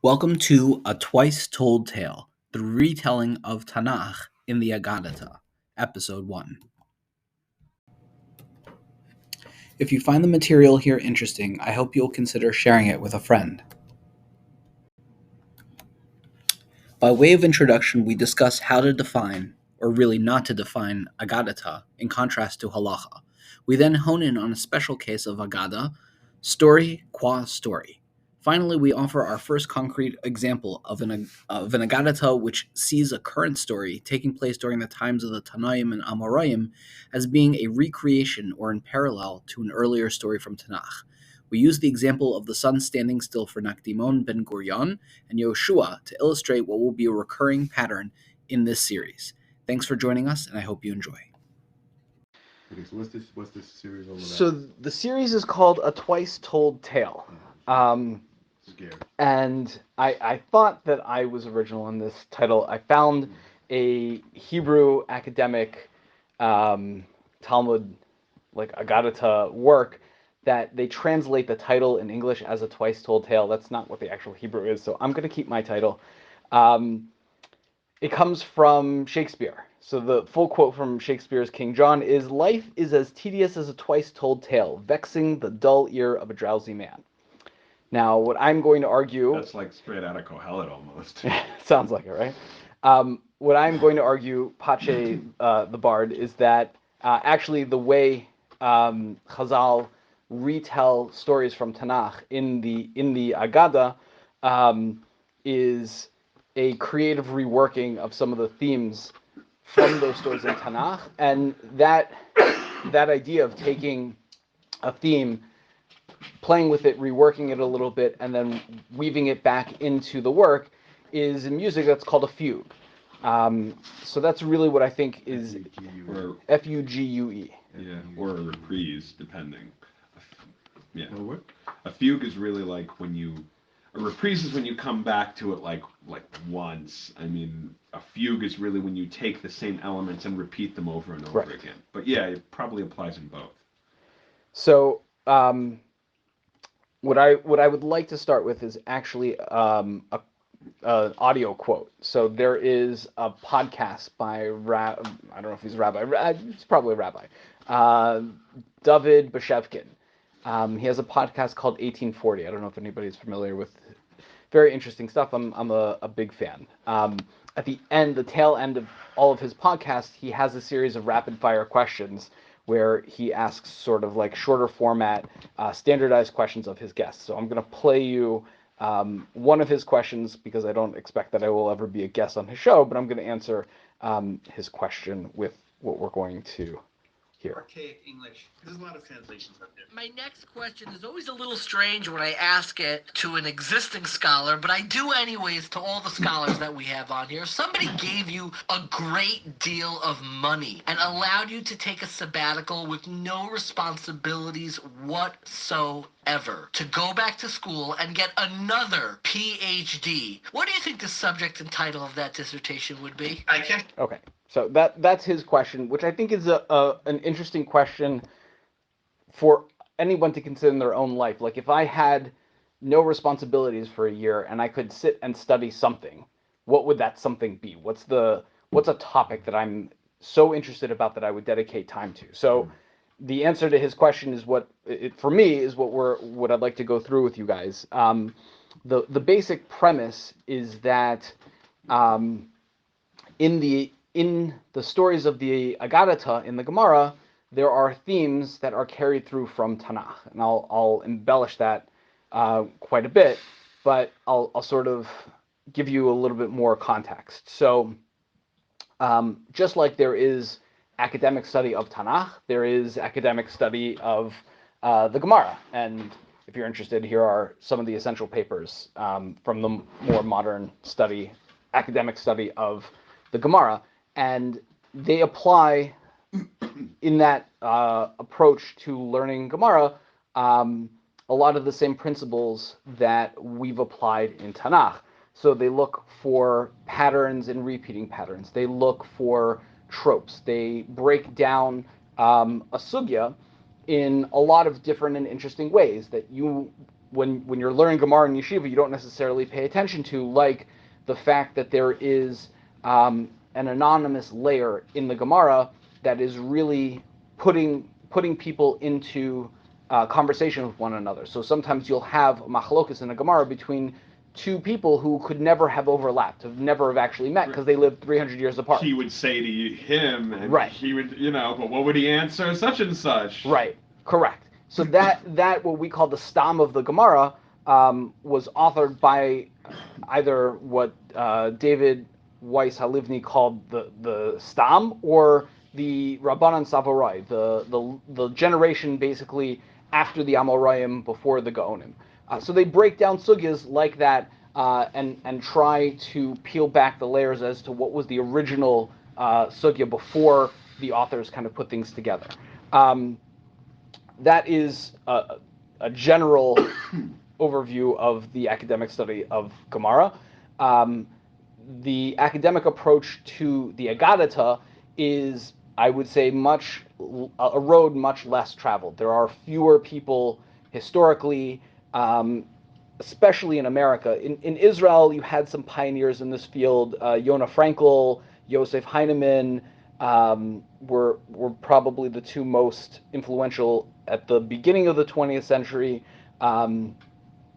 Welcome to A Twice Told Tale, the retelling of Tanach in the Aggadah, Episode 1. If you find the material here interesting, I hope you'll consider sharing it with a friend. By way of introduction, we discuss how to define, or really not to define, Aggadah in contrast to halacha. We then hone in on a special case of Aggadah, story qua story. Finally, we offer our first concrete example of an Aggadah which sees a current story taking place during the times of the tannaim and amoraim as being a recreation or in parallel to an earlier story from Tanach. We use the example of the sun standing still for Nakdimon ben Gurion and Yehoshua to illustrate what will be a recurring pattern in this series. Thanks for joining us, and I hope you enjoy. Okay, so what's this series all about? So the series is called A Twice Told Tale. Scared. And I thought that I was original in this title. I found a Hebrew academic Talmud, like Aggadah work, that they translate the title in English as A Twice Told Tale. That's not what the actual Hebrew is, so I'm going to keep my title. It comes from Shakespeare. So the full quote from Shakespeare's King John is, "Life is as tedious as a twice-told tale, vexing the dull ear of a drowsy man." Now, what I'm going to argue... That's like straight out of Kohelet almost. Sounds like it, right? What I'm going to argue, Pache, the Bard, is that actually the way Chazal retell stories from Tanakh in the Aggadah is a creative reworking of some of the themes from those stories in Tanakh, and that idea of taking a theme, playing with it, reworking it a little bit, and then weaving it back into the work is in music that's called a fugue. So that's really what I think is F-U-G-U-E. Yeah, or a reprise, depending. Yeah. What? A fugue is really like a reprise is when you come back to it like once. I mean, a fugue is really when you take the same elements and repeat them over and over again. But yeah, it probably applies in both. So what I would like to start with is actually an audio quote. So there is a podcast by I don't know if he's a rabbi. He's probably a rabbi. David Bashevkin. He has a podcast called 1840. I don't know if anybody's familiar with. Very interesting stuff. I'm a big fan. At the tail end of all of his podcasts, he has a series of rapid fire questions where he asks sort of like shorter format, standardized questions of his guests. So I'm going to play you one of his questions because I don't expect that I will ever be a guest on his show, but I'm going to answer his question with what we're going to hear. Archaic English. There's a lot of translations out there. My next question is always a little strange when I ask it to an existing scholar, but I do anyways to all the scholars that we have on here. If somebody gave you a great deal of money and allowed you to take a sabbatical with no responsibilities whatsoever, to go back to school and get another PhD, what do you think the subject and title of that dissertation would be? I can't. Okay. So that's his question, which I think is an interesting question for anyone to consider in their own life. Like if I had no responsibilities for a year and I could sit and study something, what would that something be? What's a topic that I'm so interested about that I would dedicate time to? So the answer to his question is what I'd like to go through with you guys. The basic premise is that in the stories of the Aggadah in the Gemara, there are themes that are carried through from Tanakh, and I'll embellish that quite a bit, but I'll sort of give you a little bit more context. So just like there is academic study of Tanakh, there is academic study of the Gemara, and if you're interested, here are some of the essential papers from the more modern academic study of the Gemara. And they apply in that approach to learning Gemara a lot of the same principles that we've applied in Tanakh. So they look for patterns and repeating patterns. They look for tropes. They break down a sugya in a lot of different and interesting ways that you when you're learning Gemara in yeshiva, you don't necessarily pay attention to, like the fact that there is an anonymous layer in the Gemara that is really putting people into conversation with one another. So sometimes you'll have machlokas in a Gemara between two people who could never have overlapped, have never have actually met because they lived 300 years apart. He would say to him, and right. he would, but what would he answer? Such and such. Right, correct. So that what we call the stam of the Gemara was authored by either what David Weiss Halivni called the stam, or the Rabbanan Savorai, the generation basically after the amoraim, before the Gaonim. So they break down sugyas like that and try to peel back the layers as to what was the original sugya before the authors kind of put things together. That is a general overview of the academic study of Gemara. The academic approach to the Aggadah is, I would say, a road much less traveled. There are fewer people historically, especially in America. In Israel, you had some pioneers in this field. Yonah Frankel, Yosef Heinemann were probably the two most influential at the beginning of the 20th century.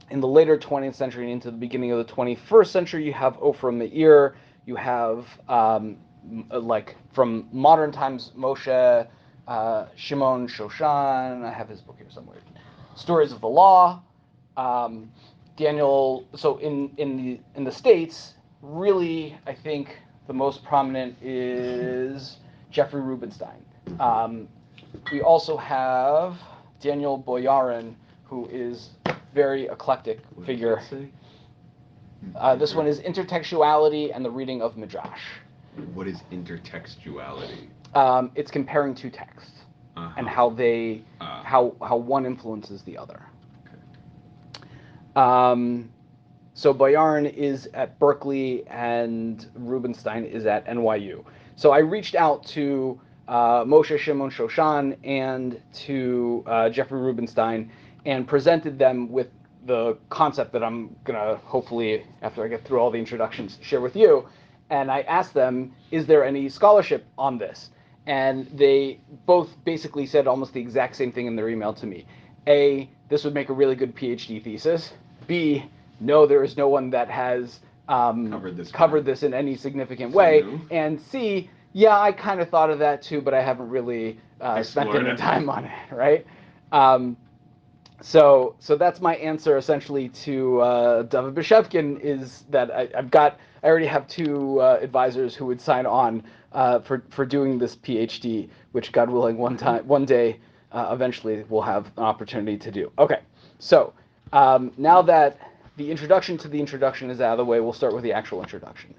In the later 20th century and into the beginning of the 21st century, you have Ofra Meir. You have, like, from modern times, Moshe, Shimon Shoshan. I have his book here somewhere. Stories of the Law. Daniel. So in the States, really, I think the most prominent is Jeffrey Rubinstein. We also have Daniel Boyarin, who is a very eclectic figure. This one is Intertextuality and the Reading of Midrash. What is intertextuality? It's comparing two texts and how they how one influences the other. Okay. So Boyarin is at Berkeley and Rubinstein is at NYU. So I reached out to Moshe Shimon Shoshan and to Jeffrey Rubinstein and presented them with the concept that I'm going to hopefully, after I get through all the introductions, share with you. And I asked them, is there any scholarship on this? And they both basically said almost the exact same thing in their email to me. A, this would make a really good PhD thesis. B, no, there is no one that has covered this in any significant way. And C, yeah, I kind of thought of that too, but I haven't really spent any time on it, right? So that's my answer essentially to David Beshevkin, is that I already have two advisors who would sign on for doing this PhD, which God willing one day eventually we'll have an opportunity to do. Okay, so now that the introduction to the introduction is out of the way, we'll start with the actual introduction.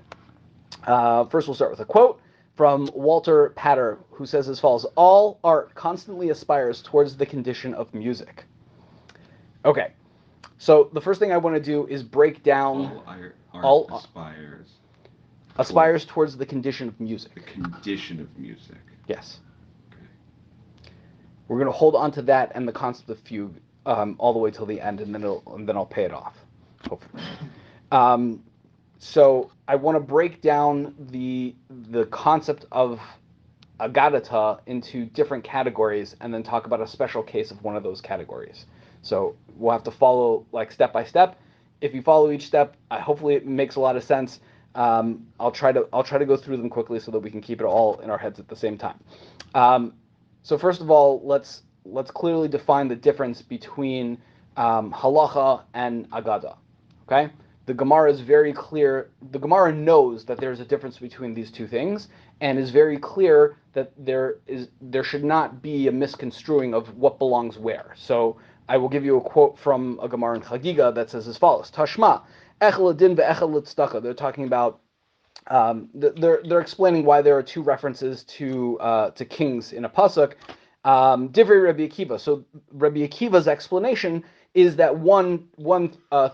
First we'll start with a quote from Walter Pater, who says as follows: "All art constantly aspires towards the condition of music." Okay, so the first thing I want to do is break down all aspires towards the condition of music. The condition of music. Yes. Okay. We're going to hold on to that and the concept of fugue all the way till the end, and then I'll pay it off, hopefully. So I want to break down the concept of Aggadah into different categories, and then talk about a special case of one of those categories. So we'll have to follow like step by step. If you follow each step, hopefully it makes a lot of sense. I'll try to go through them quickly so that we can keep it all in our heads at the same time. So first of all, let's clearly define the difference between halacha and Aggadah. Okay, the Gemara is very clear. The Gemara knows that there's a difference between these two things, and is very clear that there should not be a misconstruing of what belongs where. So I will give you a quote from a Gemara in Chagiga that says as follows: Tashma, echel adin ve'echel l'tzedakah. They're talking about, they're explaining why there are two references to kings in a pasuk. Divrei Rabbi Akiva. So Rabbi Akiva's explanation is that one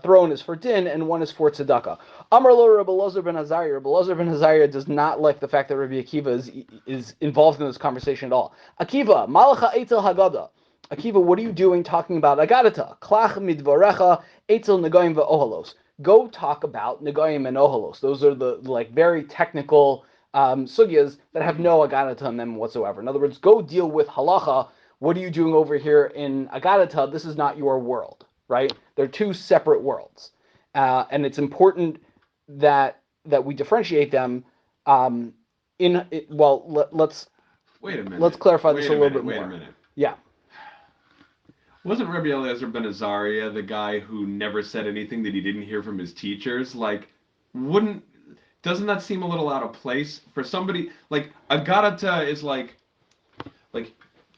throne is for din and one is for tzedakah. Amar lo Rabbi Elazar ben Azariah. Rabbi Elazar ben Azariah does not like the fact that Rabbi Akiva is involved in this conversation at all. Akiva, malacha eitel Haggadah. Akiva, what are you doing talking about Aggadah? Klach midvarecha etzel negoyim ve'ohalos. Go talk about negoyim and ohalos. Those are the very technical sugyas that have no Aggadah in them whatsoever. In other words, go deal with halacha. What are you doing over here in Aggadah? This is not your world, right? They're two separate worlds, and it's important that we differentiate them. Let's Wait a minute. Let's clarify this a little bit more. Wait a minute. Yeah. Wasn't Rabbi Eliezer ben Azariah the guy who never said anything that he didn't hear from his teachers? Like, doesn't that seem a little out of place for somebody like Aggadah is like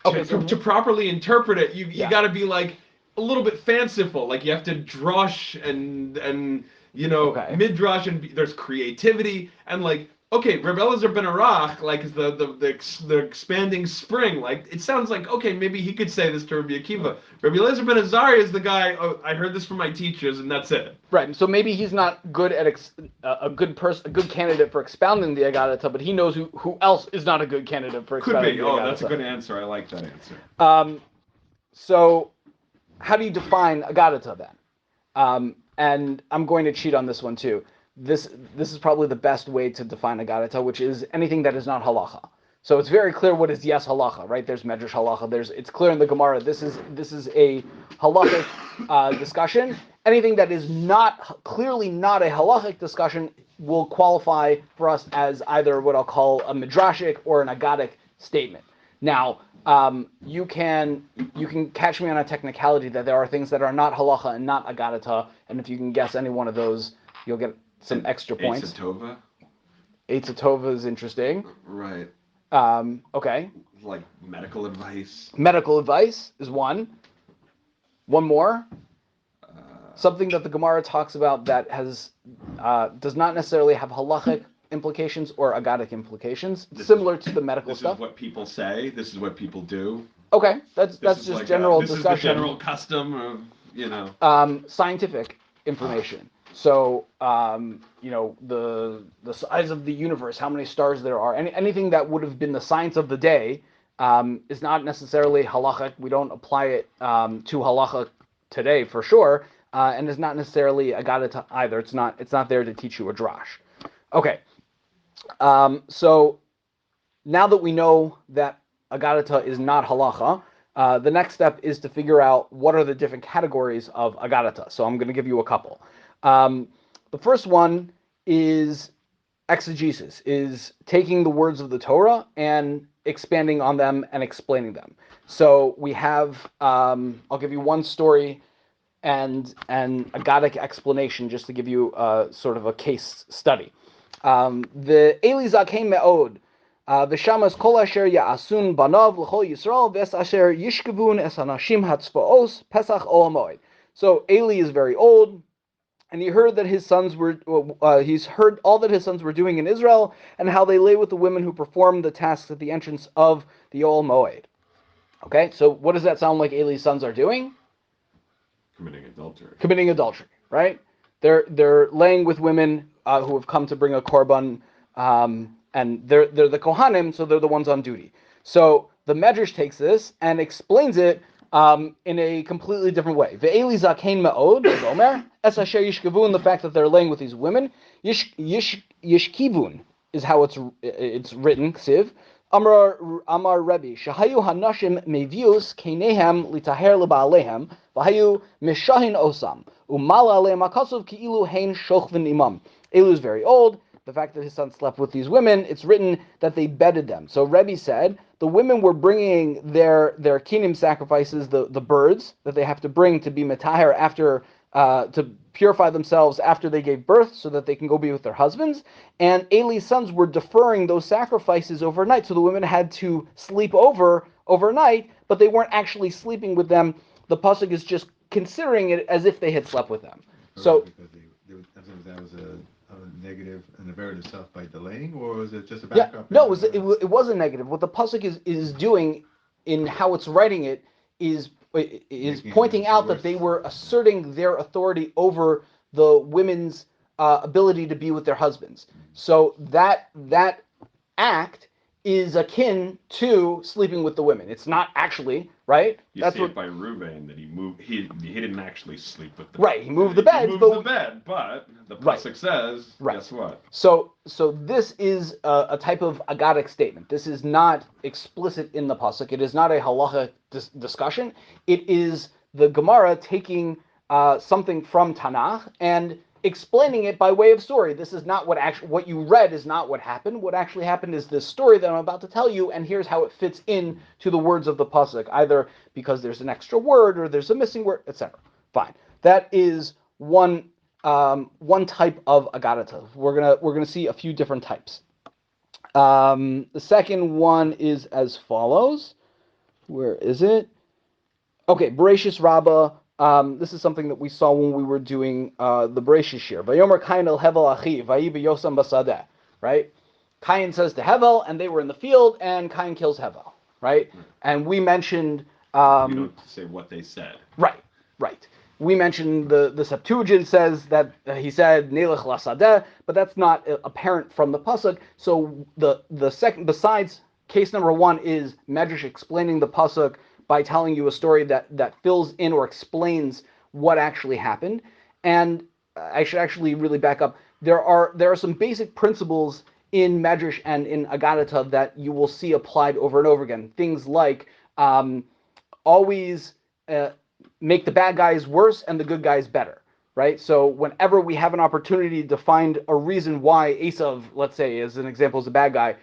Okay, to properly interpret it, you got to be like a little bit fanciful. Like you have to drush and midrash, and there's creativity and like. Okay, Reb Eliezer ben Arach, like is the expanding spring. Like it sounds like okay, maybe he could say this to Rabbi Akiva. Rabbi Eliezer ben Azariah is the guy. Oh, I heard this from my teachers, and that's it. Right. So maybe he's not good at a good candidate for expounding the Aggadah, but he knows who else is not a good candidate for expounding the Aggadah. Could be. Oh, that's a good answer. I like that answer. So how do you define Aggadah then? And I'm going to cheat on this one too. This is probably the best way to define Aggadah, which is anything that is not halacha. So it's very clear what is yes halacha, right? There's medrash halacha. It's clear in the Gemara. This is a halachic discussion. Anything that is clearly not a halachic discussion will qualify for us as either what I'll call a midrashic or an Aggadic statement. Now, you can catch me on a technicality that there are things that are not halacha and not Aggadah, and if you can guess any one of those, you'll get some extra points. Eitz Tova is interesting. Right. Okay. Like medical advice. Medical advice is one. One more. Something that the Gemara talks about that does not necessarily have halachic implications or Aggadic implications, similar to the medical stuff. This is what people say. This is what people do. Okay, that's just like general discussion. This is the general custom of scientific information. So, the size of the universe, how many stars there are, anything that would have been the science of the day is not necessarily halachic. We don't apply it to halacha today for sure, and is not necessarily Aggadah either. It's not there to teach you a drash. Okay, so now that we know that Aggadah is not halacha, the next step is to figure out what are the different categories of Aggadah. So I'm going to give you a couple. The first one is exegesis, is taking the words of the Torah and expanding on them and explaining them. So we have, I'll give you one story and an Aggadic explanation just to give you sort of a case study. The Eli Zakein Me'od, V'shamas kol asher ya'asun banav l'chol Yisrael v'es asher yishkevun es hanashim hatzvaos Pesach o Hamoed. So Eli is very old, and he heard that his sons were, he's heard all that his sons were doing in Israel, and how they lay with the women who performed the tasks at the entrance of the Ol Moed. Okay, so what does that sound like Eli's sons are doing? Committing adultery, right? They're laying with women who have come to bring a korban, and they're the Kohanim, so they're the ones on duty. So the Medrash takes this and explains it in a completely different way. Ve'eli zakein ma'od, Gomer, es asher yishkevun, the fact that they're laying with these women, yishkivun is how it's written, ksiv. Amar Rebbe, shahayu hanashim mevius keinehem litaher leba'alehem, v'hayu mishahin osam, u'mala alehem hakasuv ki'ilu hein shochvin imam. Elu is very old. The fact that his son slept with these women, it's written that they bedded them. So Rebbe said the women were bringing their kinim sacrifices, the birds that they have to bring to be metaher after, to purify themselves after they gave birth so that they can go be with their husbands. And Eli's sons were deferring those sacrifices overnight. So the women had to sleep overnight, but they weren't actually sleeping with them. The pasuk is just considering it as if they had slept with them. So because that was a negative and the narrative itself by delaying, or was it just a backup? Yeah, no, it was a negative. What the pasuk is doing in how it's writing it is pointing out that they were asserting their authority over the women's ability to be with their husbands. So that act is akin to sleeping with the women. It's not actually, right? You see it by Reuben that he moved. He didn't actually sleep with the right. He moved the bed. He moved the bed, but the pasuk says, guess what? So this is a type of Aggadic statement. This is not explicit in the pasuk. It is not a halacha discussion. It is the Gemara taking something from Tanakh and explaining it by way of story. This is not what you read is not what happened. What actually happened is this story that I'm about to tell you, and here's how it fits in to the words of the pasuk, either because there's an extra word or there's a missing word, etc. Fine. That is one type of Aggadah. We're gonna see a few different types. The second one is as follows. Where is it? Okay, Bereshis Rabbah. This is something that we saw when we were doing the Bereshis shir. Vayomer Kain el Hevel achi vayi b'yosam basadeh. Right? Kain says to Hevel, and they were in the field, and Kain kills Hevel. Right? And we mentioned. You don't say what they said. Right. We mentioned the Septuagint says that he said Nelech lasadeh, but that's not apparent from the pasuk. So the second, besides case number one, is Medrash explaining the pasuk by telling you a story that fills in or explains what actually happened. And I should actually really back up. There are some basic principles in Medrash and in Aggadah that you will see applied over and over again. Things like always make the bad guys worse and the good guys better, right? So whenever we have an opportunity to find a reason why Esav, let's say, as an example, is a bad guy,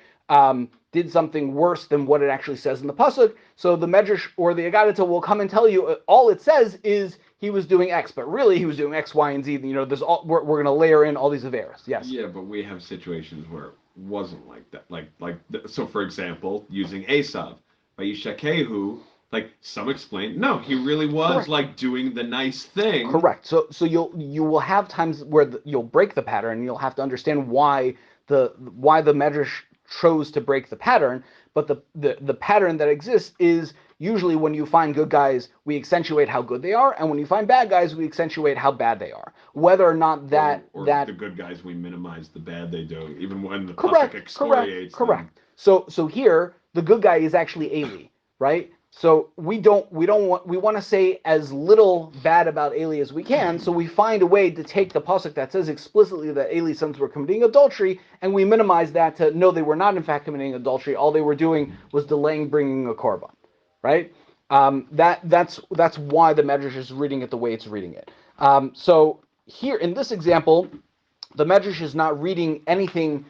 did something worse than what it actually says in the pasuk, so the Medrash or the Aggadah will come and tell you all it says is he was doing X, but really he was doing X, Y, and Z. You know, we're going to layer in all these averas. Yes. Yeah, but we have situations where it wasn't like that. So for example, using Esav, by Yishakehu. Like some explain, no, he really was like doing the nice thing. Correct. So you will have times where you'll break the pattern. And you'll have to understand why the Medrash chose to break the pattern. But the pattern that exists is usually when you find good guys, we accentuate how good they are, and when you find bad guys, we accentuate how bad they are. Whether or not that the good guys, we minimize the bad they do, even when the pasuk excoriates them. Correct. So here the good guy is actually Eli, right? So we want to say as little bad about Eli as we can. So we find a way to take the pasuk that says explicitly that Eli's sons were committing adultery, and we minimize that to no, they were not in fact committing adultery. All they were doing was delaying bringing a korban, right? That's why the Medrash is reading it the way it's reading it. So here in this example, the Medrash is not reading anything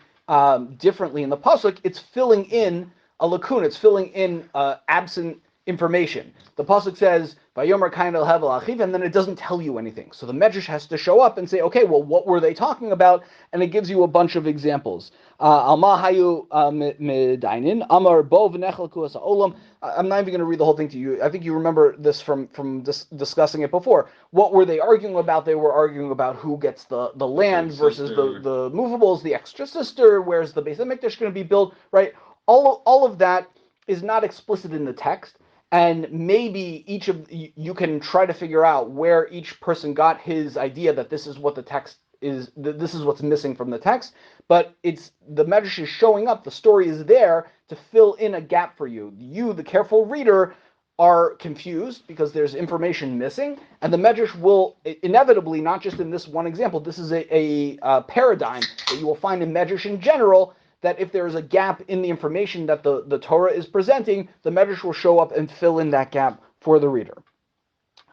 differently in the pasuk. It's filling in a lacuna. It's filling in absent information. The pasuk says Vayomer Kain el Hevel achiv, and then it doesn't tell you anything. So the Medrash has to show up and say, okay, well, what were they talking about? And it gives you a bunch of examples. Alma hayu medainin amar bo v'nechel kuas ha'olam. I'm not even going to read the whole thing to you. I think you remember this from discussing it before. What were they arguing about? They were arguing about who gets the land versus the movables, the extra sister. Where's the Beis Hamikdash going to be built? Right. All of that is not explicit in the text. And maybe each of you can try to figure out where each person got his idea that this is what the text is, this is what's missing from the text. But it's the Medrash is showing up. The story is there to fill in a gap for you. You, the careful reader, are confused because there's information missing, and the Medrash will inevitably, not just in this one example, this is a paradigm that you will find in Medrash in general, that if there is a gap in the information that the Torah is presenting, the Medrash will show up and fill in that gap for the reader.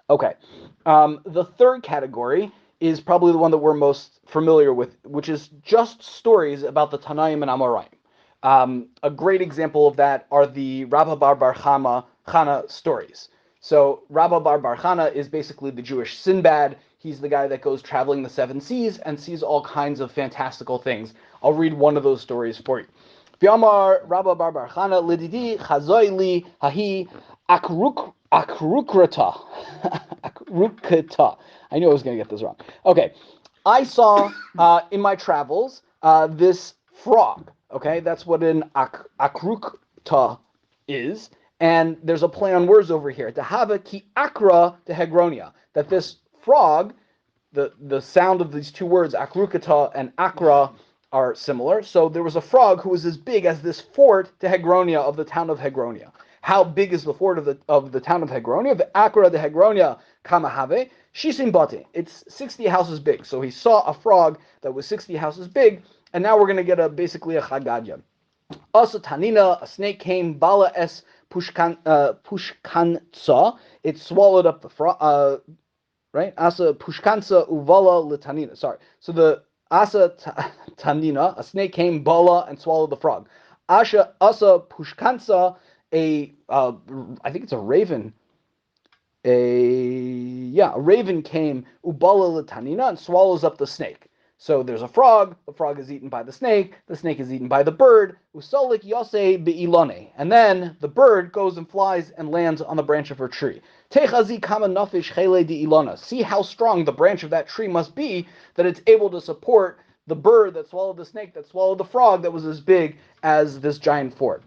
Okay, the third category is probably the one that we're most familiar with, which is just stories about the tannaim and amoraim. A great example of that are the Rabbah bar Chana stories. So Rabbah bar Chana is basically the Jewish Sinbad. He's the guy that goes traveling the seven seas and sees all kinds of fantastical things. I'll read one of those stories for you. V'amar Rabbah bar Chana lididi chazoili hahi akrukrata. Akrukata. I knew I was going to get this wrong. Okay. I saw in my travels this frog. Okay, that's what an akrukta is. And there's a play on words over here. Tahava ki akra to hegronia. That this frog, the sound of these two words, akrukata and akra, are similar. So there was a frog who was as big as this fort to Hegronia of the town of Hegronia. How big is the fort of the town of Hegronia? The Akra de Hegronia Kamahave Shisim Bate. It's 60 houses big. So he saw a frog that was 60 houses big, and now we're going to get basically a Chagadia. Also Tanina, a snake came, Bala es Pushkansa. It swallowed up the frog. Right? Asa Pushkansa Uvala Litanina. Sorry. So the Asa Tanina, a snake came, Bala, and swallowed the frog. Asa Pushkansa, I think it's a raven. A raven came, Ubala Litanina, and swallows up the snake. So there's a frog, the frog is eaten by the snake is eaten by the bird, Usolik Yose Beilone. And then the bird goes and flies and lands on the branch of her tree. Techazi Kama Nafish Chele di Ilona. See how strong the branch of that tree must be that it's able to support the bird that swallowed the snake, that swallowed the frog that was as big as this giant fort.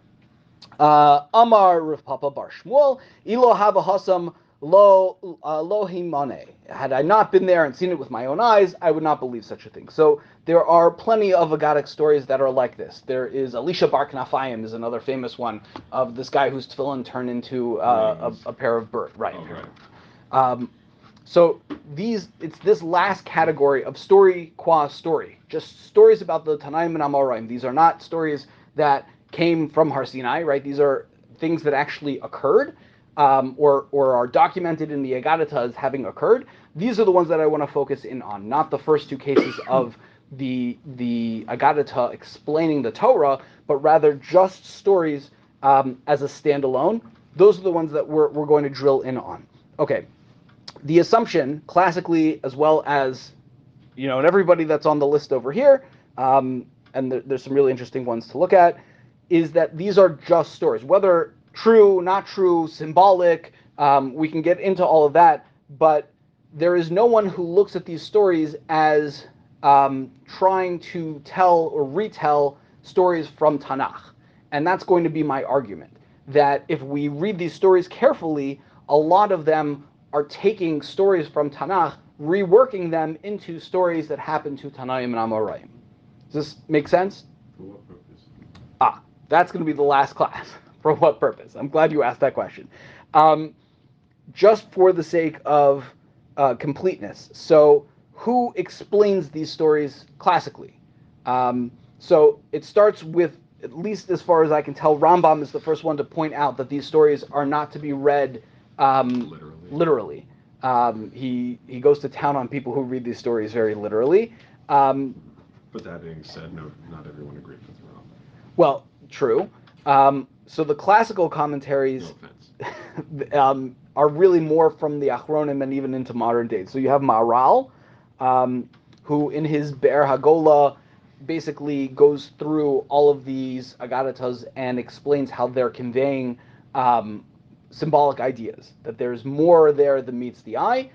Amar Rav Papa Bar Shmuel, Ilo Hava Hasam Lo Himane. Had I not been there and seen it with my own eyes, I would not believe such a thing. So there are plenty of Aggadic stories that are like this. There is Elisha Bar Knafayim is another famous one of this guy whose tefillin turned into a pair of birds. Right. Oh, right. So it's this last category of story qua story, just stories about the Tannaim and amoraim. These are not stories that came from Har Sinai, right? These are things that actually occurred, or are documented in the Aggadah as having occurred. These are the ones that I want to focus in on, not the first two cases of the Aggadah explaining the Torah, but rather just stories as a standalone. Those are the ones that we're going to drill in on. Okay. The assumption, classically, as well as, and everybody that's on the list over here, and there's some really interesting ones to look at, is that these are just stories. Whether true, not true, symbolic, we can get into all of that, but there is no one who looks at these stories as trying to tell or retell stories from Tanakh. And that's going to be my argument, that if we read these stories carefully, a lot of them are taking stories from Tanakh, reworking them into stories that happen to Tannaim and amoraim. Does this make sense? For what purpose? That's going to be the last class. For what purpose? I'm glad you asked that question. Just for the sake of completeness. So, who explains these stories classically? So it starts with, at least as far as I can tell, Rambam is the first one to point out that these stories are not to be read literally. He goes to town on people who read these stories very literally. But that being said, no, not everyone agrees with Rambam. Well, true. So the classical commentaries are really more from the Achronim and even into modern days. So you have Maharal, who in his Be'er Hagola basically goes through all of these Aggadahs and explains how they're conveying symbolic ideas, that there's more there than meets the eye.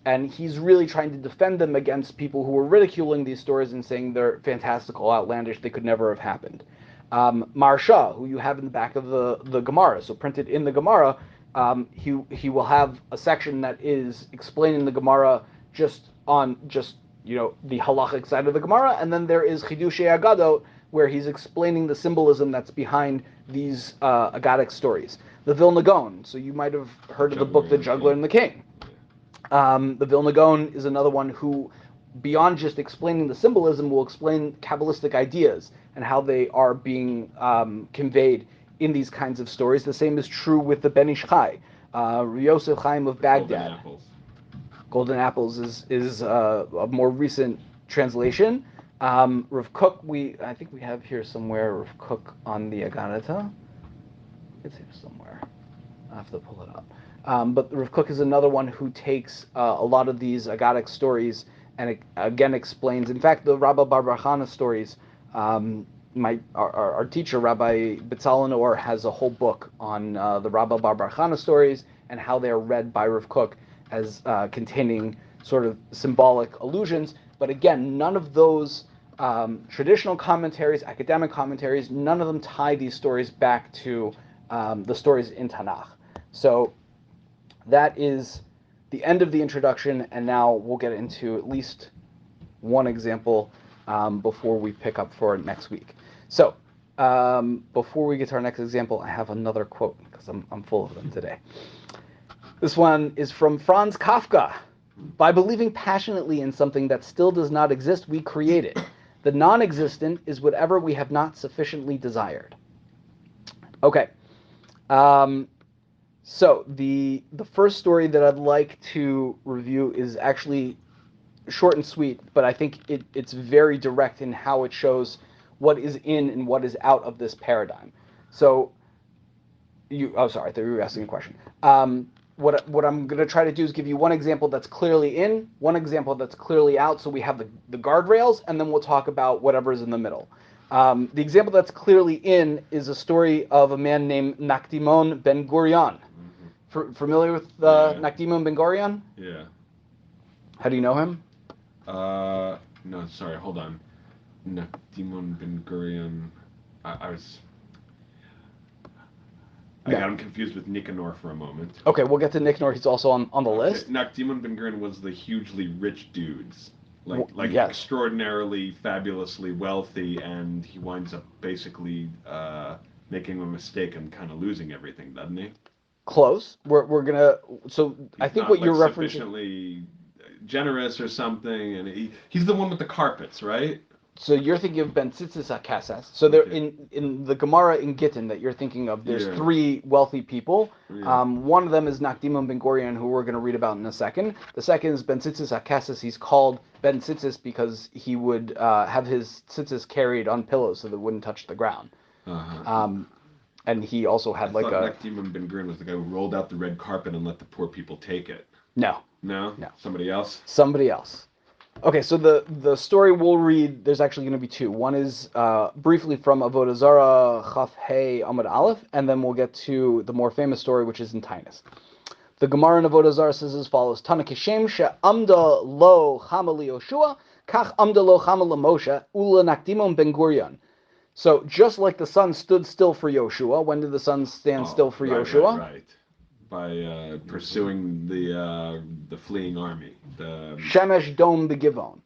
And he's really trying to defend them against people who are ridiculing these stories and saying they're fantastical, outlandish, they could never have happened. Marsha, who you have in the back of the Gemara, so printed in the Gemara, he will have a section that is explaining the Gemara just the halachic side of the Gemara, and then there is Chidushei Aggadot, where he's explaining the symbolism that's behind these Aggadic stories. The Vilna Gaon, so you might have heard of the book The Juggler and the King. The Vilna Gaon is another one who, beyond just explaining the symbolism, will explain Kabbalistic ideas and how they are being conveyed in these kinds of stories. The same is true with the Ben Ish Chai, Yosef Chaim of Baghdad. Golden Apples is a more recent translation. Rav Kook, I think we have here somewhere Rav Kook on the Aggadah. It's here somewhere. I have to pull it up. But Rav Kook is another one who takes a lot of these Aggadic stories and again explains. In fact, the Rabbi Bar Bar Chana stories, our teacher, Rabbi Betzalel Noor, has a whole book on the Rabbi Bar Bar Chana stories and how they are read by Rav Kook as containing sort of symbolic allusions. But again, none of those traditional commentaries, academic commentaries, none of them tie these stories back to the stories in Tanakh. So that is the end of the introduction, and now we'll get into at least one example before we pick up for next week. So, before we get to our next example, I have another quote because I'm full of them today. This one is from Franz Kafka. By believing passionately in something that still does not exist, we create it. The non-existent is whatever we have not sufficiently desired. Okay. So the first story that I'd like to review is actually short and sweet, but I think it's very direct in how it shows what is in and what is out of this paradigm. So sorry, I thought you were asking a question. What I'm going to try to do is give you one example that's clearly in, one example that's clearly out, so we have the guardrails, and then we'll talk about whatever is in the middle. The example that's clearly in is a story of a man named Nakdimon ben Gurion. Familiar with Nakdimon ben Gurion? Yeah. How do you know him? No, sorry, hold on. Nakdimon ben Gurion. I got him confused with Nicanor for a moment. Okay, we'll get to Nicanor. He's also on the list. Nakdimon ben Gurion was the hugely rich dudes. Yes. Extraordinarily, fabulously wealthy, and he winds up basically making a mistake and kind of losing everything, doesn't he? Close. We're gonna. So I think what you're referencing. Sufficiently generous or something, and he's the one with the carpets, right? So you're thinking of Ben Tzitzis HaKasas. So there in the Gemara in Gittin that you're thinking of, there's three wealthy people. Yeah. One of them is Nakdimon ben Gurion, who we're going to read about in a second. The second is Ben Tzitzis HaKasas. He's called Ben Tzitzis because he would have his tzitzis carried on pillows so they wouldn't touch the ground. And he also had Nakdimon ben Gurion was the guy who rolled out the red carpet and let the poor people take it. No. Somebody else. Okay, so the story we'll read, there's actually going to be two. One is briefly from Avodah Zarah Chaf Hey Amud Aleph, and then we'll get to the more famous story, which is in Tainus. The Gemara in Avodah Zarah says as follows: Tana Kishem she'amda lo chama Yehoshua, kach amda lo chama Moshe, ula Nakdimon ben Gurion. So just like the sun stood still for Yehoshua, when did the sun stand still for Yehoshua? Right. By pursuing the fleeing army. Shemesh Dom Begivon.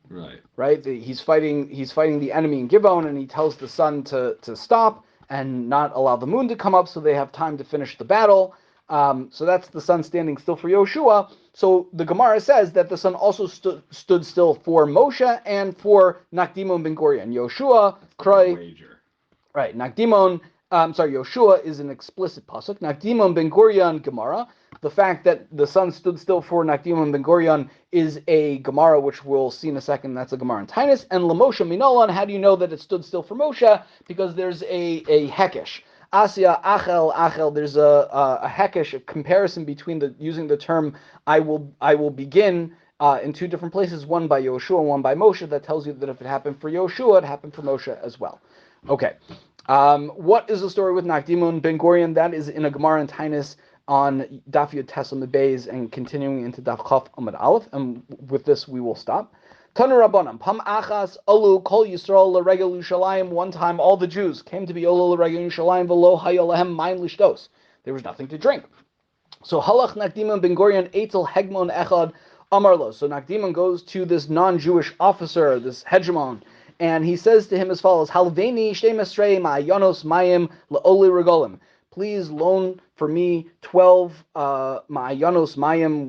Right. He's fighting the enemy in Givon, and he tells the sun to stop and not allow the moon to come up, so they have time to finish the battle. So that's the sun standing still for Yehoshua. So the Gemara says that the sun also stood still for Moshe and for Nakdimon ben Gurion. Yehoshua, Kroi. Right. Nakdimon. Yehoshua is an explicit pasuk. Nakdimon ben Gurion Gemara. The fact that the sun stood still for Nakdimon ben Gurion is a Gemara, which we'll see in a second. That's a Gemara in Tainus. And Lamoshe Minolan, how do you know that it stood still for Moshe? Because there's a hekesh. Asya achel. There's a hekesh, a comparison between using the term I will begin in two different places, one by Yehoshua and one by Moshe, that tells you that if it happened for Yehoshua, it happened for Moshe as well. Okay. What is the story with Nakdimon ben Gurion? That is in a Gemara in Tainus on Daf Yud Tesel Mebeis and continuing into Daf Chaf Amud Aleph. And with this, we will stop. Tanu Rabbanan Pam Achas Alu Kol Yisrael LaRegel Yerushalayim. One time, all the Jews came to be Olu LaRegel Yerushalayim V'lo Hayolahem Mayin Lishtos. There was nothing to drink. So Halach Nakdimon ben Gurion Eitel Hegmon Echad Amarlo. So Nakdimon goes to this non-Jewish officer, this hegemon, and he says to him as follows: Halveni shteimasrei ma'ayonos mayim la'oli regolim. Please loan for me 12 ma'ayonos mayim.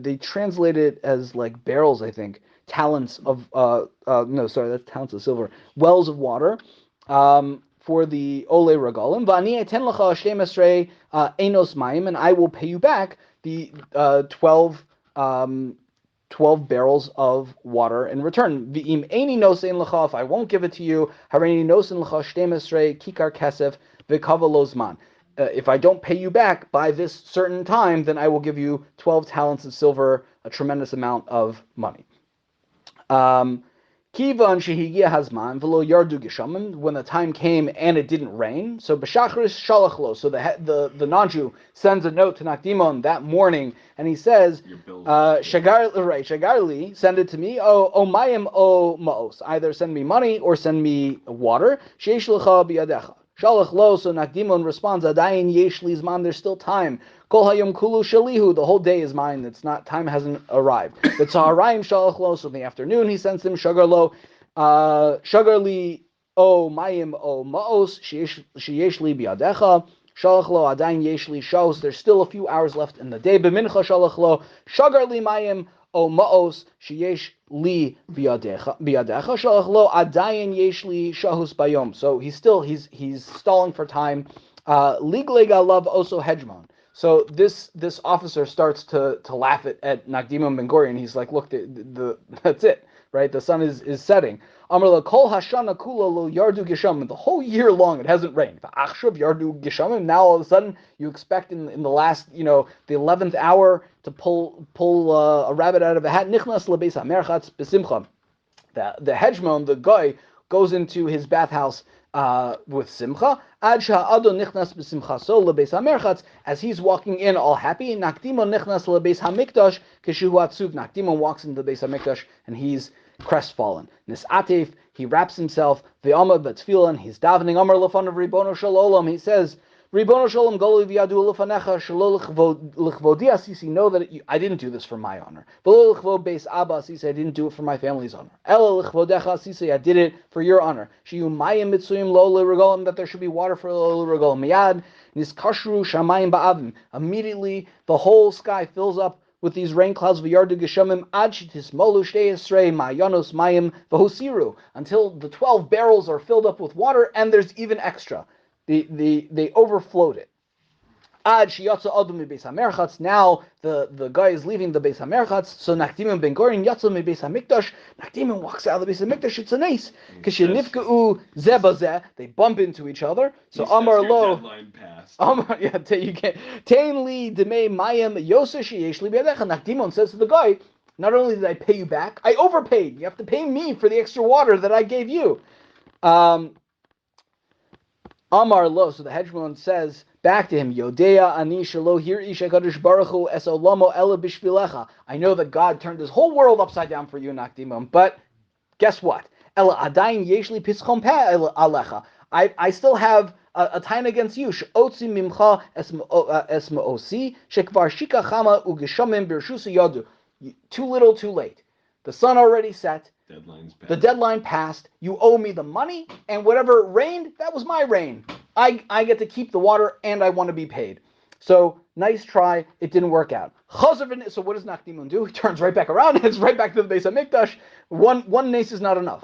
They translate it as like barrels, I think, talents of that's talents of silver, wells of water, for the ole regolim. V'ani eten lacha shteimasrei enos mayim, and I will pay you back the 12 barrels of water in return. V'im eini nosein lecha, if I won't give it to you, hareini nosein lecha shteimasrei kikar kesef v'kava lo zman. If I don't pay you back by this certain time, then I will give you 12 talents of silver, a tremendous amount of money. Kivan shehigia hazman v'lo yardu geshamim. When the time came and it didn't rain, so b'shachris shalach lo. So the non-Jew sends a note to Nakdimon that morning, and he says, shagarli, send it to me. O mayim o maos. Either send me money or send me water. Sheish lecha biyadecha. Shalach lo, so Nakdimon responds, Adayin yesh li zman, there's still time. Kol hayom kulu shalihu, the whole day is mine. It's not, time hasn't arrived. The tzaharayim shalach lo, so in the afternoon he sends him shagar lo, shagar li o mayim o maos, sheyesh li biadecha. Shalach lo adayin yesh li shos. There's still a few hours left in the day. B'mincha shalach lo shagar li mayim o maos sheyesh li biadecha. Shalach lo adayin yesh li shahus bayom. So he's stalling for time. Liglega love also hedgemon. So this officer starts to laugh at Nakdimon Ben Gurion. He's like, look, that's it, right? The sun is setting. Amar kol hashana kula lo yardu geshamim. The whole year long it hasn't rained. Achshav yardu geshamim. Now all of a sudden you expect in the last, the 11th hour to pull a rabbit out of a hat. Nichnas lebeis hamerchatz besimcha. The hedgemon, the guy, goes into his bathhouse with simcha. Ad sha'adon nichnas b'simcha so lebeis hamerchatz. As he's walking in all happy, Nakdimon nichnas lebeis hamikdash kishu atzuv. Nakdimon walks into the beis hamikdash and he's crestfallen. Nis'atev, he wraps himself. Ve'amad b'tfilan, he's davening. Amar lefanav ribono shel olam. He says, Ribono shalom goli v'yadu lefanecha shelo l'chvodi asisi. Know that I didn't do this for my honor. V'lo l'chvod beis abba asisi. I didn't do it for my family's honor. Ela l'chvodecha asisi. I did it for your honor. Shiyu mayim mitzuyim lo l'regolim. That there should be water for lo l'regolim. Miyad niskashru shamayim ba'avim. Immediately the whole sky fills up with these rain clouds v'yardu geshamim ad shetismolu shtei esrei ma'yanos mayim v'hosiru, until the 12 barrels are filled up with water and there's even extra. They overflowed it. Ad sheyatza adam mibeis hamerchatz. Now the guy is leaving the beis hamerchatz. So Nakdimon Ben Gurion yatza mibeis hamikdash. Nakdimon walks out of the beis hamikdash. It's a nice. Kishenifkeu zeh bazeh. They bump into each other. So Amar lo. Deadline passed. You can't. Tein li demei mayim yoser sheyesh li biadecha. Nakdimon says to the guy, not only did I pay you back, I overpaid. You have to pay me for the extra water that I gave you. Amar lo, so the hedgemon says back to him, Yodea ani shelo hir ish HaKadosh Baruch Hu es olamo ela bishvilecha. I know that God turned this whole world upside down for you, Nakdimon, but guess what? Ela adayin yeshli pischon peh alecha. I still have a time against you. She'otzi mimcha es ma'osi shekvar shika chama ugeshamim birshusa yadu. Too little, too late. The sun already set. The deadline passed. You owe me the money, and whatever rained, that was my rain. I get to keep the water, and I want to be paid. So nice try. It didn't work out. So what does Nakdimon do? He turns right back around and it's right back to the beis hamikdash. One nace is not enough.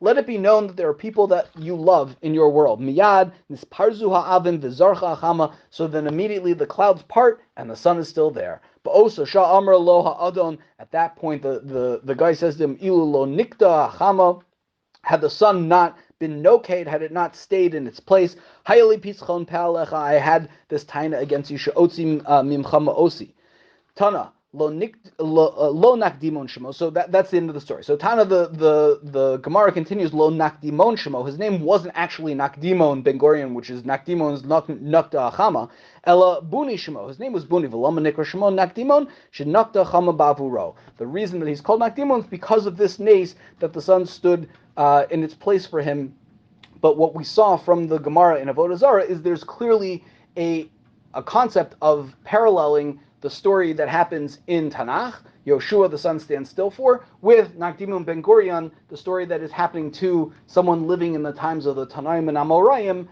Let it be known that there are people that you love in your world. Miyad nisparzu ha'avim v'zarcha chama. So then immediately the clouds part and the sun is still there. But also sha amar lo ha'adon. At that point, the guy says to him, ilu lo nikta chama. Had the sun not been nokade, had it not stayed in its place, hayali pitzchon pa'alecha. I had this taina against you. She'otzim mimcha ma'osi. Tana. Lo Nakdimon shemo. So that's the end of the story. So Tana, the Gemara continues. Lo Nakdimon shemo. His name wasn't actually Nakdimon Ben Gurion, which is Nakdimon's Nakda Chama. Ela Buni shemo. His name was Buni. V'lama nikra shemo Nakdimon shenakda Chama bavuro. The reason that he's called Nakdimon is because of this nace that the sun stood in its place for him. But what we saw from the Gemara in Avodah Zarah is there's clearly a concept of paralleling the story that happens in Tanach, Yehoshua, the sun stands still for, with Nakdimon Ben Gurion, the story that is happening to someone living in the times of the tannaim and amoraim.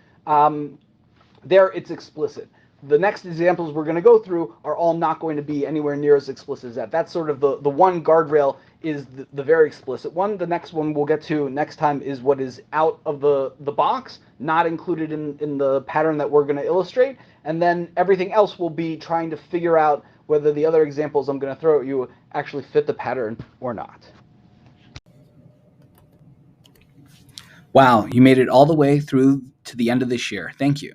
There it's explicit. The next examples we're going to go through are all not going to be anywhere near as explicit as that. That's sort of the one guardrail is the very explicit one. The next one we'll get to next time is what is out of the box, not included in the pattern that we're going to illustrate. And then everything else will be trying to figure out whether the other examples I'm going to throw at you actually fit the pattern or not. Wow, you made it all the way through to the end of this year. Thank you.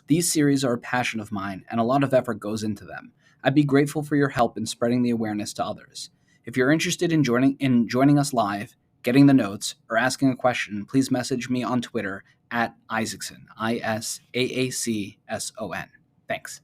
These series are a passion of mine, and a lot of effort goes into them. I'd be grateful for your help in spreading the awareness to others. If you're interested in joining us live, getting the notes, or asking a question, please message me on Twitter at Isaacson, ISAACSON. Thanks.